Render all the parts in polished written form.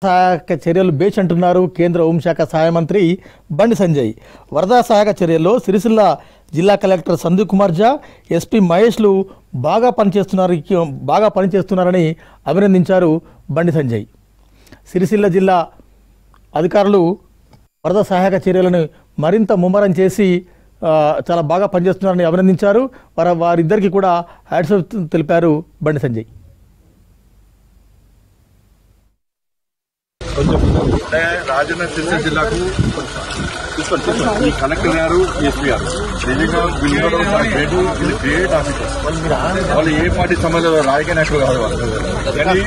సహాయక చర్యలు బేచ్ అంటున్నారు కేంద్ర హోంశాఖ సహాయ మంత్రి బండి సంజయ్. వరద సహాయక చర్యల్లో సిరిసిల్ల జిల్లా కలెక్టర్ సందీప్ కుమార్ ఝా, ఎస్పీ మహేష్లు బాగా పనిచేస్తున్నారని అభినందించారు బండి సంజయ్. సిరిసిల్ల జిల్లా అధికారులు వరద సహాయక చర్యలను మరింత ముమ్మరం చేసి చాలా బాగా పనిచేస్తున్నారని అభినందించారు. వారిద్దరికీ కూడా హ్యాట్స్ ఆఫ్ తెలిపారు బండి సంజయ్. రాజన్న సిరిసిల్ల జిల్లాకు ఈ కలెక్టర్ గారు, ఎస్పీ గారు నిజంగా వీళ్ళు గ్రేట్ ఆఫీసర్స్. వాళ్ళు ఏ పార్టీ సంబంధంలో రాజకీయ నాయకులు కాదు వాళ్ళు. కానీ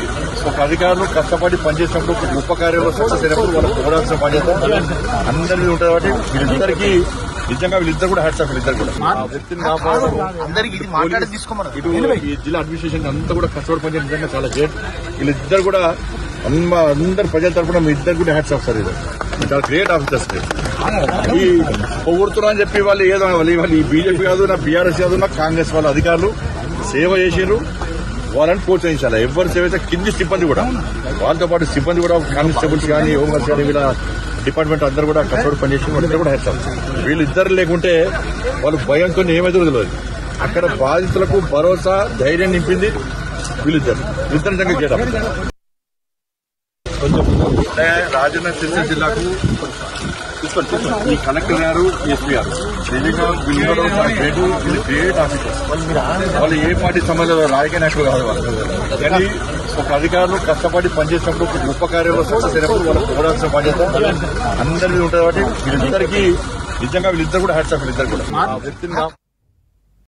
ఒక అధికారులు కష్టపడి పనిచేసినప్పుడు ఒక గొప్ప కార్యంలో సక్సెస్ అయినప్పుడు వాళ్ళు పోరాల్సిన బాధ్యత అందరికీ ఉంటుంది. కాబట్టి వీళ్ళిద్దరికీ నిజంగా వీళ్ళిద్దరు కూడా హ్యాట్స్ ఆఫ్. వీళ్ళిద్దరు కూడా ఆ వ్యక్తిని కాపాడడం ఇటు ఈ జిల్లా అడ్మినిస్ట్రేషన్ అంతా కూడా కష్టపడి పనిచేయడం నిజంగా చాలా గ్రేట్. వీళ్ళిద్దరు కూడా అందరు ప్రజల తరఫున మీ ఇద్దరు కూడా హ్యాట్స్ ఆఫ్ సార్. ఇది చాలా గ్రేట్ ఆఫీసర్స్. ఈ పొగుడుతున్నా అని చెప్పి వాళ్ళు ఏదో వాళ్ళు ఈ బీజేపీ కాదు, నా బీఆర్ఎస్ కాదు, నా కాంగ్రెస్ వాళ్ళ అధికారులు సేవ చేసారు. వాళ్ళని ప్రోత్సహించాలి. ఎవరు సేవ అయితే కింది సిబ్బంది కూడా, వాళ్ళతో పాటు సిబ్బంది కూడా, కానిస్టేబుల్స్ కానీ, హోంగార్డ్స్ కానీ, వీళ్ళ డిపార్ట్మెంట్ అందరూ కూడా కష్టపడి పనిచేసి వాళ్ళిద్దరు కూడా హ్యాట్స్ ఆఫ్. వీళ్ళిద్దరు లేకుంటే వాళ్ళు భయంతో ఏమైతే తెలియదు. అక్కడ బాధితులకు భరోసా, ధైర్యం నింపింది వీళ్ళిద్దరు నిజంగా చేయడం. రాజన్న సిరిసిల్ల జిల్లాకు ఈ కలెక్టర్ గారు, ఎస్పీ గారు నిజంగా వీళ్ళు గ్రేట్ ఆఫీసర్స్. వాళ్ళు ఏ పార్టీ సంబంధంలో రాజకీయ నాయకులు కాదు వాళ్ళు. కానీ ఒక అధికారులు కష్టపడి పనిచేసినప్పుడు ఒక గొప్ప కార్యంలో సక్సెస్ అయినప్పుడు వాళ్ళు పోరాల్సిన బాధ్యత అందరికీ ఉంటుంది. కాబట్టి వీళ్ళిద్దరికీ నిజంగా వీళ్ళిద్దరు కూడా హ్యాట్స్ ఆఫ్. వీళ్ళిద్దరు కూడా ఆ వ్యక్తిని